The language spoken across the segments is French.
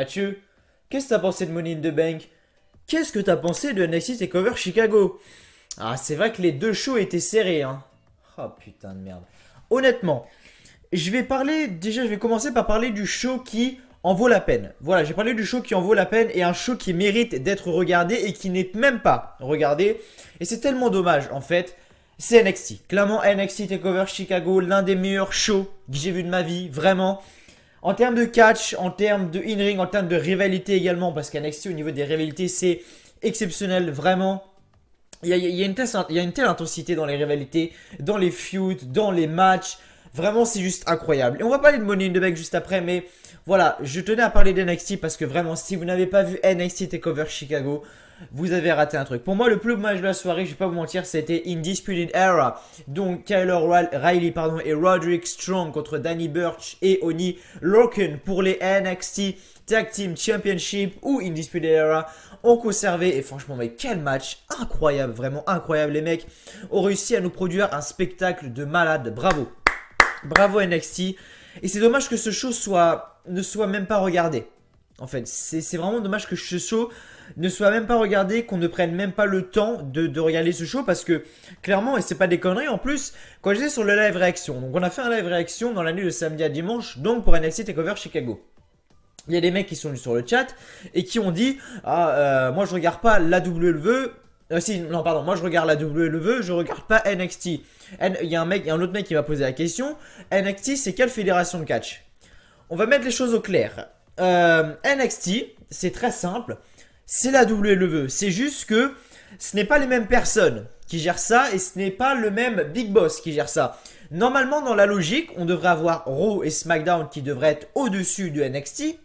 Mathieu, qu'est-ce que t'as pensé de Money in the Bank? Qu'est-ce que t'as pensé de NXT TakeOver Chicago? Ah, c'est vrai que les deux shows étaient serrés, hein. Oh putain de merde. Honnêtement, je vais commencer par parler du show qui en vaut la peine. Voilà, j'ai parlé du show qui en vaut la peine et un show qui mérite d'être regardé et qui n'est même pas regardé. Et c'est tellement dommage, en fait. C'est NXT. Clairement, NXT TakeOver Chicago, l'un des meilleurs shows que j'ai vu de ma vie, vraiment. En termes de catch, en termes de in-ring, en termes de rivalité également, parce qu'NXT au niveau des rivalités, c'est exceptionnel, vraiment. Il y a une telle intensité dans les rivalités, dans les feuds, dans les matchs. Vraiment, c'est juste incroyable. Et on va parler de Money in the Bank juste après, mais voilà, je tenais à parler d'NXT parce que vraiment, si vous n'avez pas vu NXT TakeOver Chicago, vous avez raté un truc. Pour moi, le plus beau match de la soirée, je vais pas vous mentir, c'était Undisputed Era. Donc, Kyle Riley et Roderick Strong contre Danny Burch et Oni Lorcan pour les NXT Tag Team Championship ou Undisputed Era ont conservé. Et franchement, mais quel match incroyable, vraiment incroyable. Les mecs ont réussi à nous produire un spectacle de malade. Bravo. Bravo NXT. Et c'est dommage que ce show ne soit même pas regardé. En fait, c'est vraiment dommage que ce show ne soit même pas regardé, qu'on ne prenne même pas le temps de regarder ce show parce que clairement, et c'est pas des conneries en plus, quand j'étais sur le live réaction, donc on a fait un live réaction dans la nuit de samedi à dimanche, donc pour NXT TakeOver Chicago. Il y a des mecs qui sont venus sur le chat et qui ont dit moi je regarde pas la WWE. Non, pardon, moi je regarde la WWE, je regarde pas NXT. Il y a un autre mec qui m'a posé la question. NXT, c'est quelle fédération de catch? On va mettre les choses au clair. NXT, c'est très simple. C'est la WWE. C'est juste que ce n'est pas les mêmes personnes qui gèrent ça et ce n'est pas le même Big Boss qui gère ça. Normalement, dans la logique, on devrait avoir Raw et SmackDown qui devraient être au-dessus de NXT.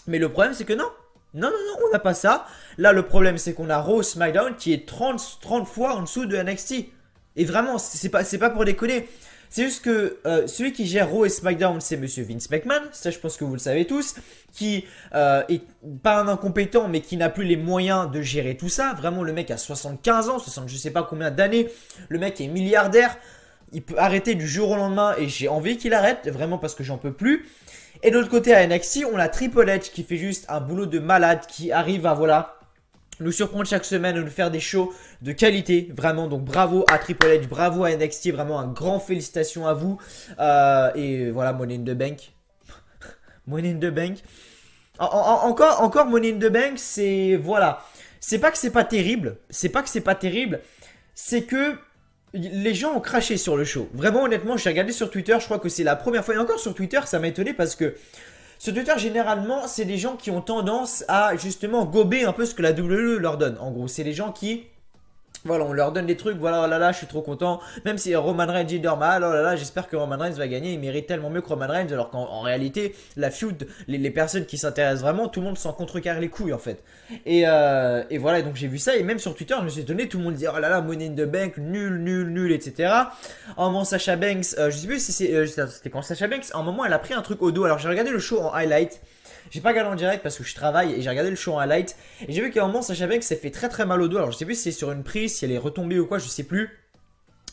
Mais le problème, c'est que non. Non, on n'a pas ça. Là, le problème, c'est qu'on a Raw SmackDown qui est 30 fois en dessous de NXT. Et vraiment, c'est pas pour déconner. C'est juste que celui qui gère Raw et SmackDown, c'est monsieur Vince McMahon. Ça, je pense que vous le savez tous. Qui est pas un incompétent, mais qui n'a plus les moyens de gérer tout ça. Vraiment, le mec a 75 ans, 60, je sais pas combien d'années. Le mec est milliardaire. Il peut arrêter du jour au lendemain et j'ai envie qu'il arrête. Vraiment parce que j'en peux plus. Et de l'autre côté, à NXT, on a Triple H qui fait juste un boulot de malade. Qui arrive à, voilà, nous surprendre chaque semaine et nous faire des shows de qualité, vraiment. Donc bravo à Triple H, bravo à NXT, vraiment un grand félicitations à vous. Et voilà, Money in the Bank. Money in the Bank. Encore Money in the Bank, c'est, voilà. C'est pas que c'est pas terrible, c'est que les gens ont craché sur le show. Vraiment, honnêtement, j'ai regardé sur Twitter, je crois que c'est la première fois. Et encore sur Twitter, ça m'a étonné parce que sur Twitter, généralement, c'est des gens qui ont tendance à justement gober un peu ce que la WWE leur donne. En gros, c'est des gens qui, voilà, on leur donne des trucs, voilà, oh là là, je suis trop content. Même si Roman Reigns dit normal, oh là là, j'espère que Roman Reigns va gagner. Il mérite tellement mieux que Roman Reigns, alors qu'en réalité, la feud, les personnes qui s'intéressent vraiment, tout le monde s'en contrecarre les couilles en fait. Et voilà, donc j'ai vu ça, et même sur Twitter, je me suis étonné, tout le monde dit oh là là, Money in the Bank, nul, etc. À un moment, Sasha Banks, je sais plus si c'était quand Sasha Banks, à un moment, elle a pris un truc au dos. Alors j'ai regardé le show en highlight. J'ai pas regardé en direct parce que je travaille et j'ai regardé le show en highlight. Et j'ai vu qu'à un moment, Sasha Banks s'est fait très mal au dos. Alors je sais plus si c'est sur une prise, si elle est retombée ou quoi, je sais plus.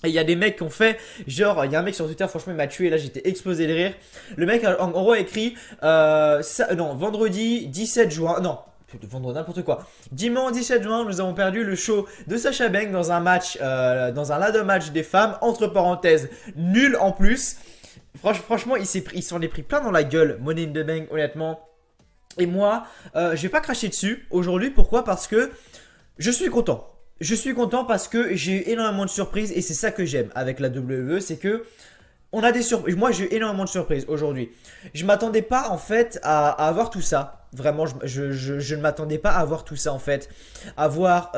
Et il y a des mecs qui ont fait, genre, il y a un mec sur Twitter, franchement, il m'a tué. Là, j'étais explosé de rire. Le mec, en gros, a écrit, non, vendredi 17 juin, non. Vendredi, n'importe quoi. Dimanche 17 juin, nous avons perdu le show de Sasha Banks dans un match, dans un ladder match des femmes, entre parenthèses, nul en plus. Franchement, il s'en est pris plein dans la gueule, Money in the Bank, honnêtement. Et moi, je vais pas cracher dessus aujourd'hui. Pourquoi? Parce que je suis content. Je suis content parce que j'ai eu énormément de surprises et c'est ça que j'aime avec la WWE, c'est que on a des surprises. Moi, j'ai eu énormément de surprises aujourd'hui. Je m'attendais pas en fait à avoir tout ça. Vraiment, je ne m'attendais pas à avoir tout ça en fait. À voir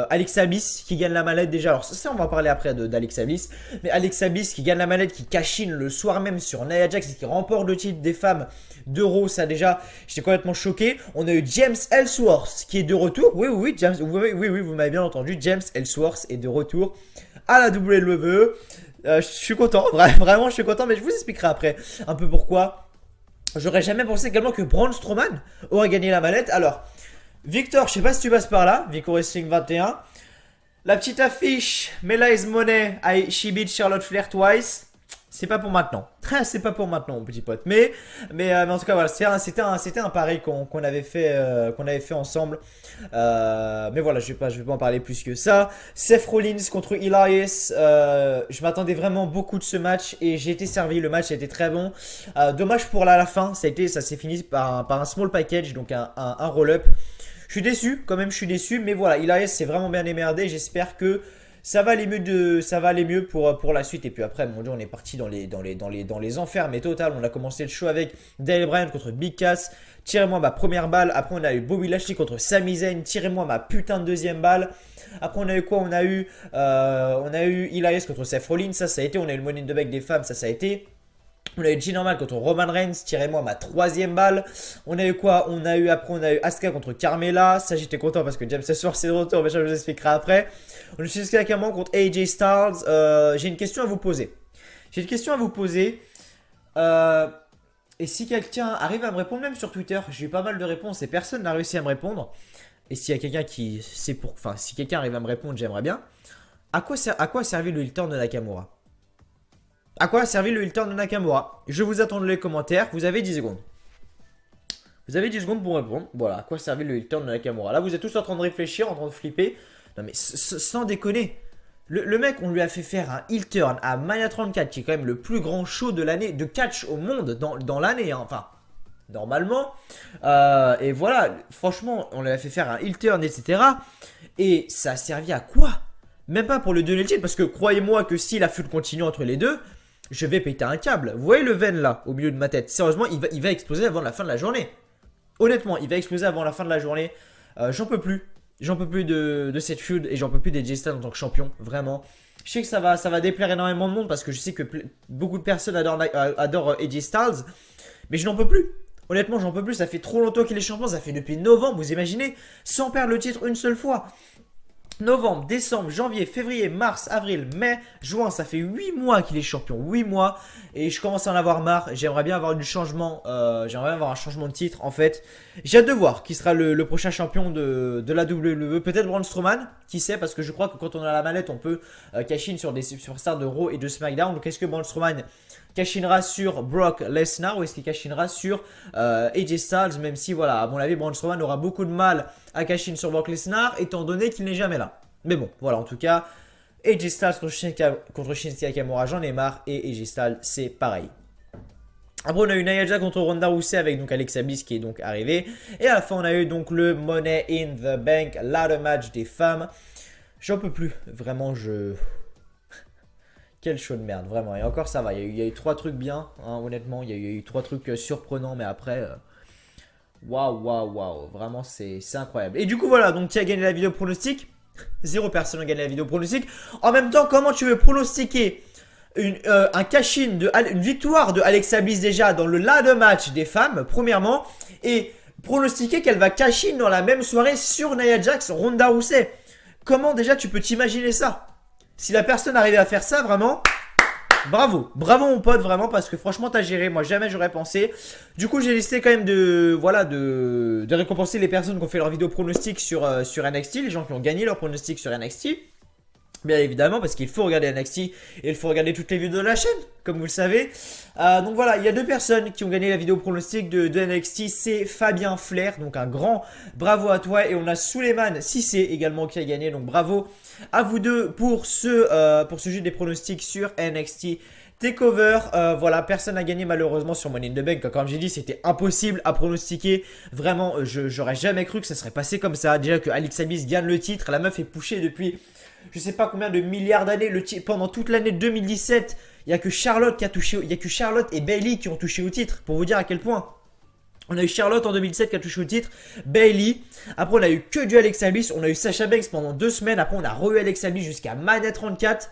Alexa Bliss qui gagne la mallette déjà. Alors ça, on va parler après d'Alexa Bliss. Mais Alexa Bliss qui gagne la mallette, qui cash-in le soir même sur Nia Jax et qui remporte le titre des femmes d'Euro. Ça déjà, j'étais complètement choqué. On a eu James Ellsworth qui est de retour. Oui, James, oui, vous m'avez bien entendu. James Ellsworth est de retour à la WWE. Je suis content, vraiment je suis content, mais je vous expliquerai après un peu pourquoi. J'aurais jamais pensé également que Braun Strowman aurait gagné la mallette. Alors, Victor, je sais pas si tu passes par là, Vico Wrestling 21. La petite affiche, Mela is Money, she beat Charlotte Flair twice. C'est pas pour maintenant. C'est pas pour maintenant, mon petit pote. Mais en tout cas, voilà, c'était un pari qu'on avait fait ensemble. Mais voilà, je vais pas en parler plus que ça. Seth Rollins contre Elias. Je m'attendais vraiment beaucoup de ce match et j'ai été servi. Le match a été très bon. Dommage pour la fin. Ça s'est fini par un small package, donc un roll-up. Je suis déçu, quand même, je suis déçu. Mais voilà, Elias s'est vraiment bien émerdé. J'espère que ça va aller mieux pour la suite. Et puis après, mon Dieu, on est parti dans les enfers, mais total. On a commencé le show avec Daniel Bryan contre Big Cass. Tirez-moi ma première balle. Après, on a eu Bobby Lashley contre Sami Zayn. Tirez-moi ma putain de deuxième balle. Après, on a eu quoi? On a eu Elias contre Seth Rollins. Ça a été. On a eu le Money in the Bank des femmes. Ça a été. On a eu G-Normal contre Roman Reigns, tirez-moi ma troisième balle. On a eu quoi? On a eu Asuka contre Carmella. Ça, j'étais content parce que James Ellsworth c'est de retour, mais ça, je vous expliquerai après. On a eu Shinsuke Nakamura contre AJ Styles. J'ai une question à vous poser. Et si quelqu'un arrive à me répondre, même sur Twitter, j'ai eu pas mal de réponses et personne n'a réussi à me répondre. Et s'il y a quelqu'un si quelqu'un arrive à me répondre, j'aimerais bien. À quoi a servi le heel turn de Nakamura? À quoi a servi le heel turn de Nakamura? Je vous attends dans les commentaires. Vous avez 10 secondes. Vous avez 10 secondes pour répondre. Voilà, à quoi a servi le heel turn de Nakamura? Là, vous êtes tous en train de réfléchir, en train de flipper. Non, mais sans déconner. Le mec, on lui a fait faire un heel turn à Mania 34, qui est quand même le plus grand show de l'année de catch au monde dans l'année. Hein. Enfin, normalement. Et voilà, franchement, on lui a fait faire un heel turn, etc. Et ça a servi à quoi? Même pas pour le donner le titre, parce que croyez-moi que si la feud continue entre les deux, je vais péter un câble. Vous voyez le veine là, au milieu de ma tête? Sérieusement, il va exploser avant la fin de la journée. Honnêtement, il va exploser avant la fin de la journée. J'en peux plus. J'en peux plus de cette feud et j'en peux plus d'AJ Styles en tant que champion. Vraiment. Je sais que ça va déplaire énormément de monde parce que je sais que beaucoup de personnes adorent AJ Styles. Mais je n'en peux plus. Honnêtement, j'en peux plus. Ça fait trop longtemps qu'il est champion. Ça fait depuis novembre, vous imaginez? Sans perdre le titre une seule fois. Novembre, décembre, janvier, février, mars, avril, mai, juin, ça fait 8 mois qu'il est champion, 8 mois et je commence à en avoir marre, j'aimerais bien avoir un changement de titre en fait. J'ai hâte de voir qui sera le prochain champion de la WWE, peut-être Braun Strowman, qui sait, parce que je crois que quand on a la mallette on peut cash in sur des superstars de Raw et de SmackDown. Donc est-ce que Braun Strowman cash-inera sur Brock Lesnar ou est-ce qu'il cash-inera sur AJ Styles, même si voilà, à mon avis Braun Strowman aura beaucoup de mal à cash-in sur Brock Lesnar étant donné qu'il n'est jamais là. Mais bon, voilà, en tout cas, AJ Styles contre Shinsuke Nakamura, j'en ai marre, et AJ Styles c'est pareil. Après on a eu Nia Jax contre Ronda Rousey avec donc Alexa Bliss qui est donc arrivé. Et à la fin on a eu donc le Money in the Bank ladder match des femmes. J'en peux plus, vraiment Quel show de merde, vraiment. Et encore, ça va. Il y a eu 3 trucs bien, hein, honnêtement. Il y a eu 3 trucs surprenants, mais après, waouh. Vraiment, c'est incroyable. Et du coup, voilà. Donc, qui a gagné la vidéo pronostic? 0 personne a gagné la vidéo pronostic. En même temps, comment tu veux pronostiquer un cash-in, une victoire de Alexa Bliss déjà dans le ladder match des femmes, premièrement, et pronostiquer qu'elle va cash-in dans la même soirée sur Nia Jax, Ronda Rousey? Comment déjà tu peux t'imaginer ça? Si la personne arrivait à faire ça, vraiment, bravo. Bravo mon pote, vraiment, parce que franchement, t'as géré. Moi, jamais j'aurais pensé. Du coup, j'ai décidé quand même de récompenser les personnes qui ont fait leur vidéo pronostic sur NXT, les gens qui ont gagné leur pronostic sur NXT. Bien évidemment, parce qu'il faut regarder NXT et il faut regarder toutes les vidéos de la chaîne, comme vous le savez. Donc voilà, il y a 2 personnes qui ont gagné la vidéo pronostic de NXT. C'est Fabien Flair, donc un grand bravo à toi. Et on a Suleiman Cissé également qui a gagné, donc bravo à vous deux pour ce jeu des pronostics sur NXT Takeover. Voilà, personne n'a gagné malheureusement sur Money in the Bank. Comme j'ai dit, c'était impossible à pronostiquer. Vraiment, j'aurais jamais cru que ça serait passé comme ça. Déjà que Alexa Bliss gagne le titre, la meuf est pushée depuis je sais pas combien de milliards d'années. Pendant toute l'année 2017, il n'y a que Charlotte qui a touché. Il y a que Charlotte et Bayley qui ont touché au titre. Pour vous dire à quel point. On a eu Charlotte en 2007 qui a touché au titre. Bayley. Après, on a eu que du Alexa Bliss. On a eu Sasha Banks pendant 2 semaines. Après, on a re-eu Alexa Bliss jusqu'à Mania 34.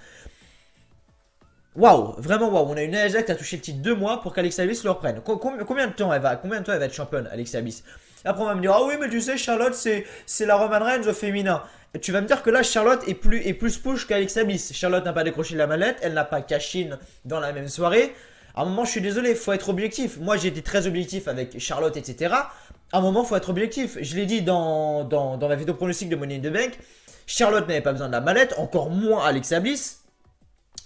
Waouh, vraiment waouh. On a une Nia Jax qui a touché le titre 2 mois pour qu'Alexa Bliss le reprenne. Combien de temps elle va être championne, Alexa Bliss? Après, on va me dire, ah oui, mais tu sais, Charlotte, c'est la Roman Reigns au féminin. Et tu vas me dire que là, Charlotte est plus push qu'Alexa Bliss. Charlotte n'a pas décroché la mallette, elle n'a pas cash-in dans la même soirée. À un moment, je suis désolé, il faut être objectif. Moi, j'ai été très objectif avec Charlotte, etc. À un moment, il faut être objectif. Je l'ai dit dans ma vidéo pronostic de Money in the Bank. Charlotte n'avait pas besoin de la mallette, encore moins Alexa Bliss.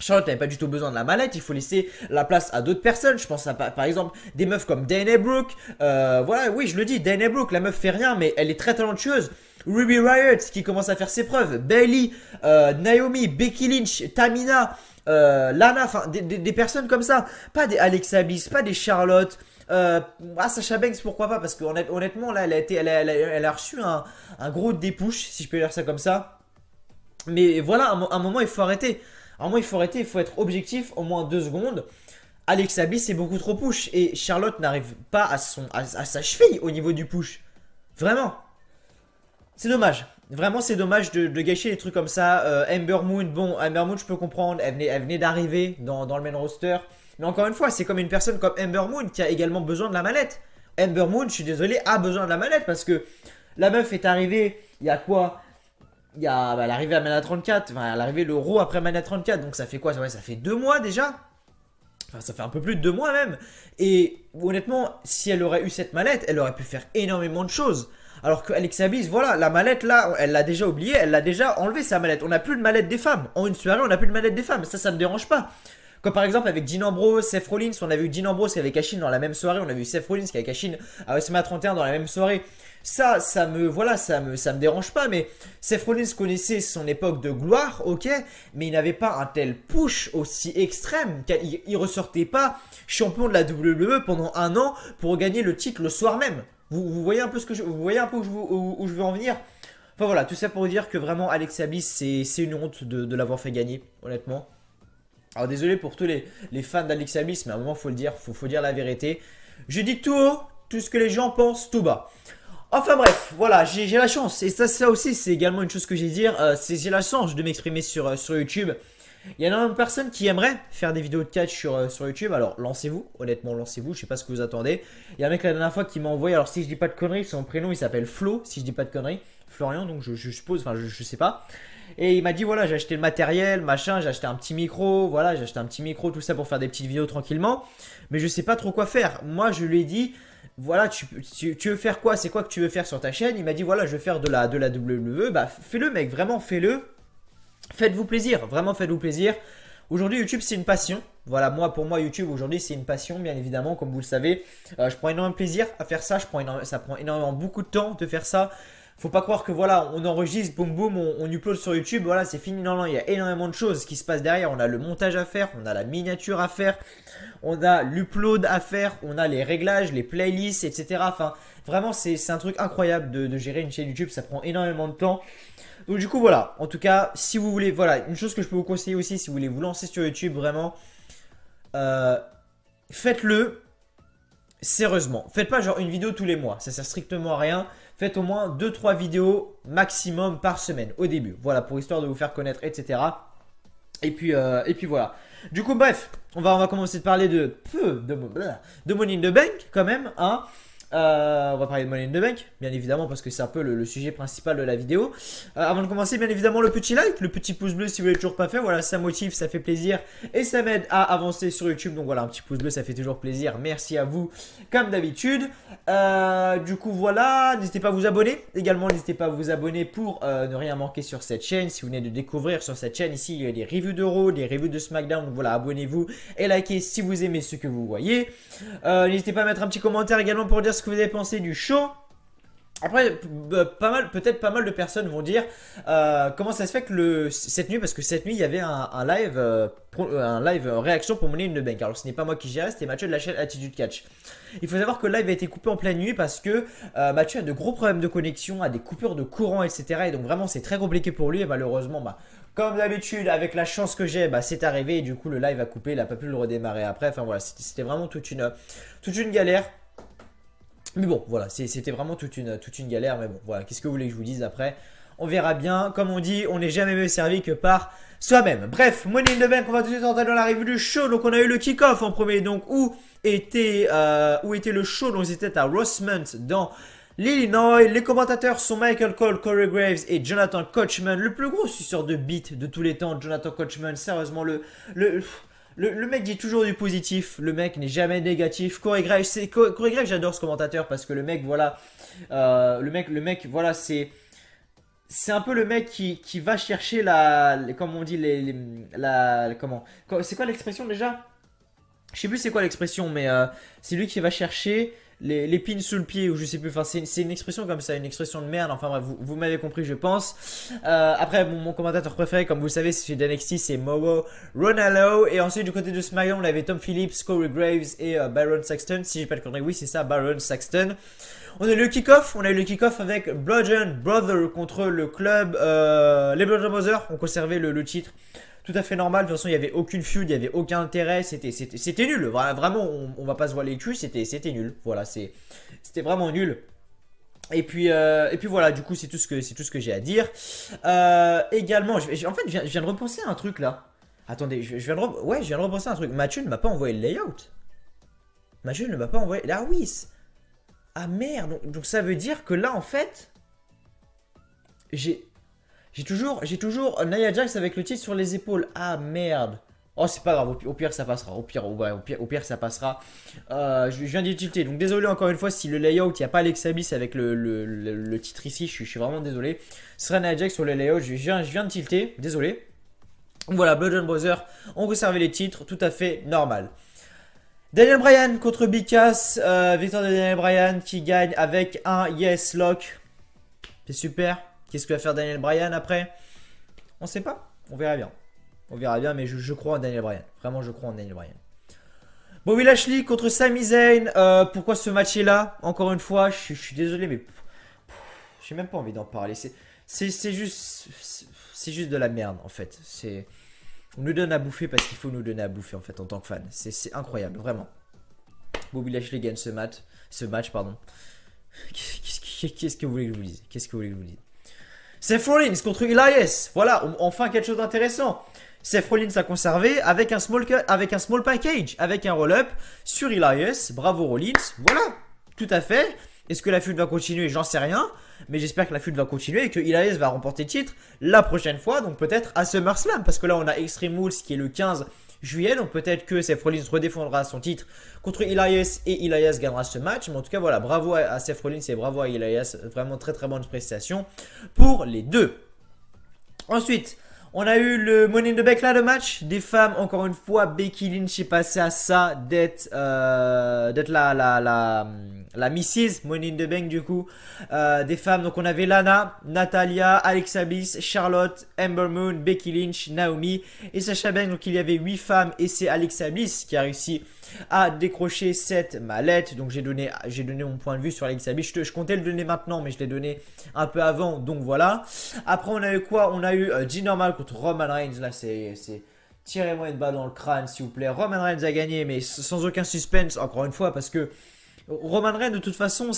Charlotte n'avait pas du tout besoin de la mallette, il faut laisser la place à d'autres personnes. Je pense à par exemple des meufs comme Dana Brooke. Voilà, oui, je le dis, Dana Brooke, la meuf fait rien, mais elle est très talentueuse. Ruby Riott qui commence à faire ses preuves. Bayley, Naomi, Becky Lynch, Tamina, Lana, enfin des personnes comme ça. Pas des Alexa Bliss, pas des Charlotte. Sasha Banks, pourquoi pas? Parce que honnêtement, là, elle a reçu un gros dépouche, si je peux dire ça comme ça. Mais voilà, à un moment, il faut arrêter. À un moment, il faut arrêter, il faut être objectif, au moins 2 secondes. Alexa Bliss, c'est beaucoup trop push. Et Charlotte n'arrive pas à sa cheville au niveau du push. Vraiment. C'est dommage. Vraiment, c'est dommage de gâcher des trucs comme ça. Ember Moon, bon, Ember Moon, je peux comprendre. Elle venait d'arriver dans le main roster. Mais encore une fois, c'est comme une personne comme Ember Moon qui a également besoin de la mallette. Ember Moon, je suis désolé, a besoin de la mallette parce que la meuf est arrivée, il y a quoi? Elle est arrivée à Mana 34, enfin, elle est arrivée le Raw après Mana 34, donc ça fait quoi? Ouais, ça fait 2 mois déjà. Enfin, ça fait un peu plus de 2 mois même. Et honnêtement, si elle aurait eu cette mallette, elle aurait pu faire énormément de choses. Alors que Alexa Bliss, voilà, la mallette là, elle l'a déjà oubliée, elle l'a déjà enlevé sa mallette. On n'a plus de mallette des femmes. En une soirée, on n'a plus de mallette des femmes. Ça me dérange pas. Comme par exemple avec Dean Ambrose, Seth Rollins, on a vu Dean Ambrose qui avait cash in dans la même soirée, on a vu Seth Rollins qui avait cash in à WrestleMania 31 dans la même soirée. Ça me dérange pas, mais Seth Rollins connaissait son époque de gloire, ok, mais il n'avait pas un tel push aussi extrême, il ressortait pas champion de la WWE pendant 1 an pour gagner le titre le soir même. Vous voyez un peu vous voyez un peu où je veux en venir. Enfin voilà, tout ça pour vous dire que vraiment Alexa Bliss, c'est une honte de l'avoir fait gagner, honnêtement. Alors désolé pour tous les fans d'Alexa Bliss, mais à un moment faut le dire, faut dire la vérité. Je dis tout haut, tout ce que les gens pensent tout bas. Enfin bref, voilà, j'ai la chance, et ça aussi c'est également une chose que j'ai à dire, j'ai la chance de m'exprimer sur YouTube. Il y en a une personne qui aimerait faire des vidéos de catch sur YouTube, alors lancez-vous, honnêtement lancez-vous, je sais pas ce que vous attendez. Il y a un mec la dernière fois qui m'a envoyé, alors si je dis pas de conneries, son prénom il s'appelle Flo, si je dis pas de conneries, Florian, donc je suppose, enfin je sais pas. Et il m'a dit voilà, j'ai acheté le matériel, machin, j'ai acheté un petit micro, voilà, j'ai acheté un petit micro, tout ça pour faire des petites vidéos tranquillement. Mais je sais pas trop quoi faire. Moi, je lui ai dit, voilà, tu veux faire quoi? C'est quoi que tu veux faire sur ta chaîne? Il m'a dit voilà, je veux faire de la WWE. Bah, fais-le, mec, vraiment, fais-le. Faites-vous plaisir, vraiment, faites-vous plaisir. Aujourd'hui, YouTube, c'est une passion. Voilà, pour moi, YouTube, aujourd'hui, c'est une passion, bien évidemment, comme vous le savez. Je prends énormément de plaisir à faire ça. Ça prend énormément beaucoup de temps de faire ça. Faut pas croire que voilà, on enregistre, boum boum, on upload sur YouTube, voilà, c'est fini. Non, non, il y a énormément de choses qui se passent derrière. On a le montage à faire, on a la miniature à faire, on a l'upload à faire, on a les réglages, les playlists, etc. Enfin, vraiment, c'est un truc incroyable de gérer une chaîne YouTube. Ça prend énormément de temps. Donc du coup, voilà. En tout cas, si vous voulez, voilà, une chose que je peux vous conseiller aussi, si vous voulez vous lancer sur YouTube, vraiment, faites-le sérieusement. Faites pas genre une vidéo tous les mois, ça sert strictement à rien. Faites au moins 2-3 vidéos maximum par semaine au début. Voilà, pour histoire de vous faire connaître, etc. Et puis voilà. Du coup, bref, on va commencer de parler de Money in the Bank quand même, hein. On va parler de Money in the Bank, bien évidemment, parce que c'est un peu le sujet principal de la vidéo. Avant de commencer, bien évidemment, le petit like, le petit pouce bleu si vous l'avez toujours pas fait. Voilà, ça motive, ça fait plaisir et ça m'aide à avancer sur YouTube. Donc voilà, un petit pouce bleu, ça fait toujours plaisir. Merci à vous, comme d'habitude. Du coup, voilà, n'hésitez pas à vous abonner. Également, n'hésitez pas à vous abonner pour ne rien manquer sur cette chaîne. Si vous venez de découvrir sur cette chaîne, ici, il y a des reviews de Raw, des reviews de SmackDown. Donc voilà, abonnez-vous et likez si vous aimez ce que vous voyez. N'hésitez pas à mettre un petit commentaire également pour dire ce que vous avez pensé du show. Après, peut-être pas mal de personnes vont dire comment ça se fait que cette nuit, parce que cette nuit il y avait un live réaction pour Money in the Bank. Alors ce n'est pas moi qui gérais, c'était Mathieu de la chaîne Attitude Catch. Il faut savoir que le live a été coupé en pleine nuit parce que Mathieu a de gros problèmes de connexion, a des coupures de courant, etc. Et donc vraiment c'est très compliqué pour lui et malheureusement comme d'habitude, avec la chance que j'ai, c'est arrivé et du coup le live a coupé, il n'a pas pu le redémarrer après. Enfin voilà, c'était vraiment toute une galère. Mais bon, voilà, c'était vraiment toute une galère. Mais bon, voilà, qu'est-ce que vous voulez que je vous dise après? On verra bien. Comme on dit, on n'est jamais mieux servi que par soi-même. Bref, Money in the Bank, on va tout de suite entrer dans la revue du show. Donc on a eu le kick-off en premier. Donc où était le show? Donc c'était à Rosemont dans l'Illinois. Les commentateurs sont Michael Cole, Corey Graves et Jonathan Coachman. Le plus gros suceur de beat de tous les temps, Jonathan Coachman. Sérieusement, le mec dit toujours du positif, le mec n'est jamais négatif. Corey Graves, j'adore ce commentateur parce que le mec, voilà, voilà, c'est c'est un peu le mec qui va chercher comme on dit, comment, c'est quoi l'expression déjà? Je sais plus c'est quoi l'expression, mais c'est lui qui va chercher les pins sous le pied, ou je sais plus, enfin c'est une expression comme ça, une expression de merde, enfin bref, vous m'avez compris je pense. Après mon commentateur préféré, comme vous le savez, c'est celui d'NXT, c'est Mauro Ranallo, et ensuite du côté de SmackDown, on avait Tom Phillips, Corey Graves et Baron Saxton, si j'ai pas de conneries, oui c'est ça, Baron Saxton. On a eu le kick-off avec Bludgeon Brother contre le club, les Bludgeon Brothers ont conservé le titre. Tout à fait normal, de toute façon il n'y avait aucune feud, il n'y avait aucun intérêt, c'était nul, vraiment on va pas se voiler les culs, c'était nul, voilà, c'était vraiment nul. Et puis voilà, du coup c'est tout ce que j'ai à dire. Également, en fait je viens de repenser à un truc là. Attendez, je viens de repenser à un truc. Mathieu ne m'a pas envoyé le layout. Mathieu ne m'a pas envoyé, ah oui. Ah merde, donc ça veut dire que là en fait, j'ai toujours Nia Jax avec le titre sur les épaules. Ah merde. Oh c'est pas grave, au pire ça passera. Au pire ça passera. Je viens d'y tilter. Donc désolé encore une fois si le layout, il n'y a pas Alexa Bliss avec le titre ici. Je suis vraiment désolé. Ce sera Nia Jax sur le layout. Je viens de tilter. Désolé. Voilà, Bludgeon Brothers ont conservé les titres. Tout à fait normal. Daniel Bryan contre Big Cass. Victoire de Daniel Bryan qui gagne avec un Yes Lock. C'est super. Qu'est-ce que va faire Daniel Bryan après? On sait pas. On verra bien. On verra bien, mais je crois en Daniel Bryan. Vraiment, je crois en Daniel Bryan. Bobby Lashley contre Sami Zayn. Pourquoi ce match est là? Encore une fois, je suis désolé, mais j'ai même pas envie d'en parler. C'est juste de la merde, en fait. On nous donne à bouffer parce qu'il faut nous donner à bouffer, en fait, en tant que fan. C'est incroyable, vraiment. Bobby Lashley gagne ce match, pardon. Qu'est-ce que vous voulez que je vous dise? Qu'est-ce que vous voulez que je vous dise? Seth Rollins contre Elias. Voilà, enfin quelque chose d'intéressant. Seth Rollins a conservé avec un small package, avec un roll-up sur Elias. Bravo Rollins. Voilà, tout à fait. Est-ce que la feud va continuer? J'en sais rien. Mais j'espère que la feud va continuer et que Elias va remporter le titre la prochaine fois. Donc peut-être à SummerSlam. Parce que là on a Extreme Rules qui est le 15 juillet. Donc peut-être que Seth Rollins redéfendra son titre contre Elias et Elias gagnera ce match. Mais en tout cas voilà, bravo à Seth Rollins et bravo à Elias. Vraiment très très bonne prestation pour les deux. Ensuite, on a eu le Money in the Bank là, le match des femmes. Encore une fois, Becky Lynch est passée à ça d'être la Mrs. Money in the Bank du coup. Des femmes, donc on avait Lana, Natalia, Alexa Bliss, Charlotte, Ember Moon, Becky Lynch, Naomi et Sasha Banks. Donc il y avait 8 femmes et c'est Alexa Bliss qui a réussi à décrocher cette mallette. Donc j'ai donné mon point de vue sur Alexa Bliss. Je comptais le donner maintenant, mais je l'ai donné un peu avant. Donc voilà. Après on a eu quoi? On a eu G-Normal contre Roman Reigns. Là c'est tirez-moi une balle dans le crâne s'il vous plaît. Roman Reigns a gagné, mais sans aucun suspense encore une fois, parce que Roman Reigns de toute façon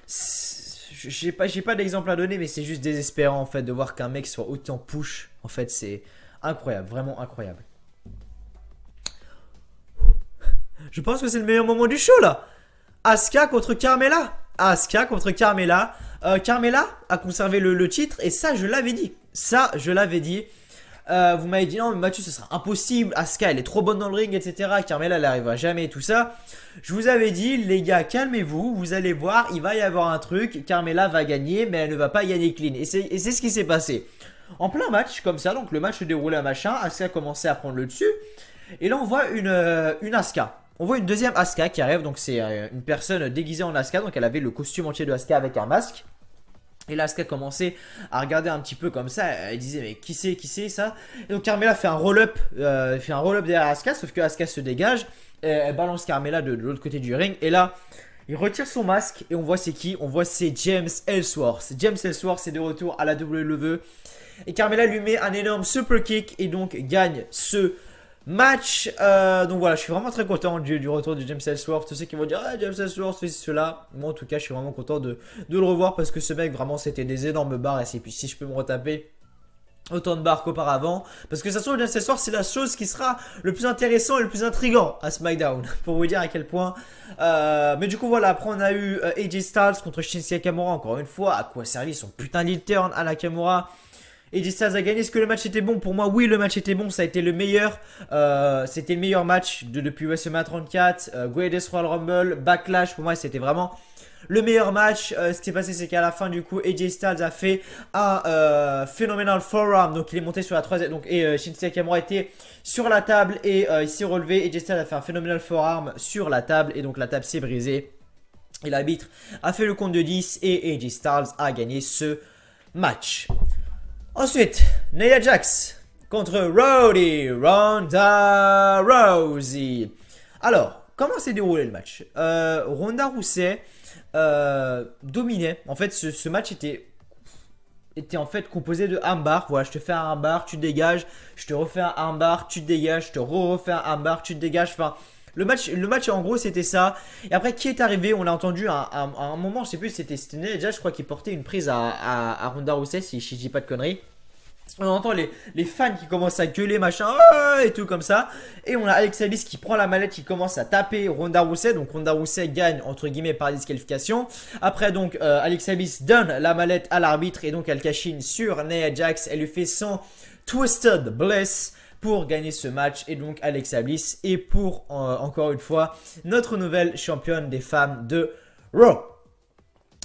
j'ai pas d'exemple à donner, mais c'est juste désespérant en fait de voir qu'un mec soit autant push. En fait c'est incroyable, vraiment incroyable. Je pense que c'est le meilleur moment du show là. Asuka contre Carmella. Asuka contre Carmella. Carmella a conservé le titre et ça je l'avais dit. Vous m'avez dit non mais Mathieu ce sera impossible. Asuka elle est trop bonne dans le ring etc. Carmella elle arrivera jamais et tout ça. Je vous avais dit les gars calmez-vous. Vous allez voir il va y avoir un truc. Carmella va gagner mais elle ne va pas gagner clean. Et c'est ce qui s'est passé. En plein match comme ça, donc le match se déroulait à machin. Asuka commençait à prendre le dessus. Et là on voit une Asuka. On voit une deuxième Asuka qui arrive, donc c'est une personne déguisée en Asuka, donc elle avait le costume entier de Asuka avec un masque. Et là Asuka commençait à regarder un petit peu comme ça, elle disait mais qui c'est ça? Et donc Carmella fait un roll-up derrière Asuka, sauf que Asuka se dégage, et elle balance Carmella de l'autre côté du ring, et là il retire son masque et on voit c'est qui? On voit c'est James Ellsworth. James Ellsworth est de retour à la WWE et Carmella lui met un énorme super kick et donc gagne ce match. Donc voilà, je suis vraiment très content du retour de James Ellsworth. Tous ceux qui vont dire ah, James Ellsworth fait cela, moi en tout cas je suis vraiment content de le revoir parce que ce mec vraiment c'était des énormes barres et puis si je peux me retaper autant de barres qu'auparavant, parce que ça se trouve James Ellsworth c'est la chose qui sera le plus intéressant et le plus intriguant à SmackDown pour vous dire à quel point. Mais du coup voilà, après on a eu AJ Styles contre Shinsuke Nakamura. Encore une fois, à quoi servit son putain de turn à Nakamura? AJ Styles a gagné. Est-ce que le match était bon? Pour moi, oui, le match était bon. Ça a été le meilleur. C'était le meilleur match depuis WrestleMania 34, Greatest Royal Rumble, Backlash. Pour moi, c'était vraiment Le meilleur match, ce qui s'est passé, c'est qu'à la fin, du coup, AJ Styles a fait un phenomenal forearm. Donc, il est monté sur la troisième. Donc, et Shinsuke Nakamura était sur la table et il s'est relevé. AJ Styles a fait un phenomenal forearm sur la table. Et donc, la table s'est brisée. Et l'arbitre a fait le compte de 10 et AJ Styles a gagné ce match. Ensuite, Nia Jax contre Ronda Rousey. Alors, comment s'est déroulé le match? Ronda Rousey dominait. En fait, ce match était en fait composé de armbar. Voilà, je te fais un armbar, tu te dégages. Je te refais un armbar, tu te dégages. Je te refais un armbar, tu te dégages. Enfin, le match en gros c'était ça. Et après qui est arrivé? On l'a entendu à un moment, je sais plus, c'était Nia Jax, je crois, qui portait une prise à Ronda Rousey, si je dis pas de conneries. On entend les fans qui commencent à gueuler, machin, et tout comme ça. Et on a Alexa Bliss qui prend la mallette, qui commence à taper Ronda Rousey. Donc Ronda Rousey gagne, entre guillemets, par disqualification. Après, donc, Alexa Bliss donne la mallette à l'arbitre. Et donc, elle cachine sur Nia Jax. Elle lui fait son Twisted Bliss pour gagner ce match. Et donc, Alexa Bliss est pour, encore une fois, notre nouvelle championne des femmes de Raw.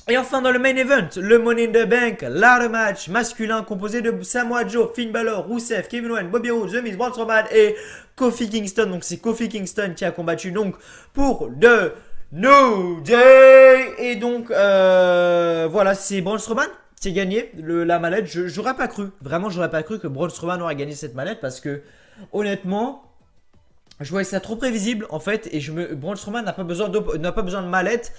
Et enfin dans le main event, le Money in the Bank, ladder match masculin composé de Samoa Joe, Finn Balor, Rusev, Kevin Owens, Bobby Roode, The Miz, Braun Strowman et Kofi Kingston. Donc c'est Kofi Kingston qui a combattu donc pour The New Day. Et donc voilà, c'est Braun Strowman qui a gagné la mallette. J'aurais pas cru, vraiment j'aurais pas cru que Braun Strowman aurait gagné cette mallette parce que honnêtement, je voyais ça trop prévisible en fait. Et Braun Strowman n'a pas besoin de mallette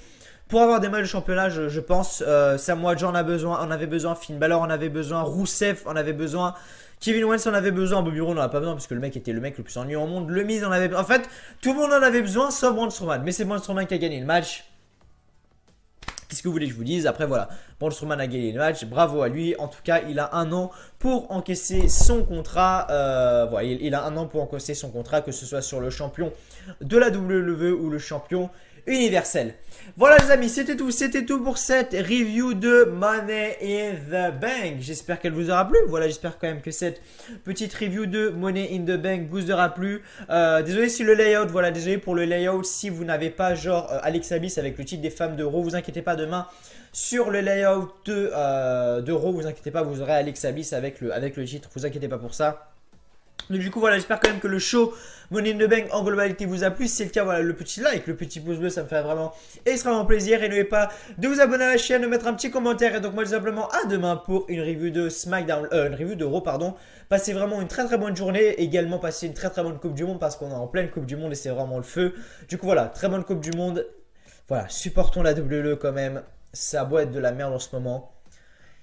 pour avoir des matchs de championnat, je pense. Samoa Joe en avait besoin, Finn Balor en avait besoin, Rusev en avait besoin, Kevin Owens en avait besoin, Bobby Roode n'en a pas besoin parce que le mec était le mec le plus ennuyeux au monde. Le Miz en avait besoin. En fait, tout le monde en avait besoin sauf Braun Strowman. Mais c'est Braun Strowman qui a gagné le match. Qu'est-ce que vous voulez que je vous dise? Après voilà, Braun Strowman a gagné le match, bravo à lui. En tout cas, il a un an pour encaisser son contrat. Voilà, il a un an pour encaisser son contrat, que ce soit sur le champion de la WWE ou le champion universel. Voilà les amis, c'était tout pour cette review de Money in the Bank. J'espère qu'elle vous aura plu. Voilà, j'espère quand même que cette petite review de Money in the Bank vous aura plu. Désolé si le layout, voilà, désolé pour le layout. Si vous n'avez pas genre Alexa Bliss avec le titre des femmes de Raw, vous inquiétez pas, demain sur le layout de Raw, vous inquiétez pas, vous aurez Alexa Bliss avec le titre, vous inquiétez pas pour ça. Donc du coup voilà, j'espère quand même que le show Money in the Bank en globalité vous a plu. Si c'est le cas, voilà, le petit like, le petit pouce bleu, ça me fait vraiment extrêmement plaisir. Et n'oubliez pas de vous abonner à la chaîne, de mettre un petit commentaire. Et donc moi tout simplement à demain pour une review de SmackDown, une review de Raw, pardon. Passez vraiment une très bonne journée. Également passez une très bonne Coupe du Monde parce qu'on est en pleine Coupe du Monde et c'est vraiment le feu. Du coup voilà, très bonne Coupe du Monde. Voilà, supportons la WWE quand même. Ça a beau être de la merde en ce moment.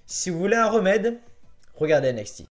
Si vous voulez un remède, regardez NXT.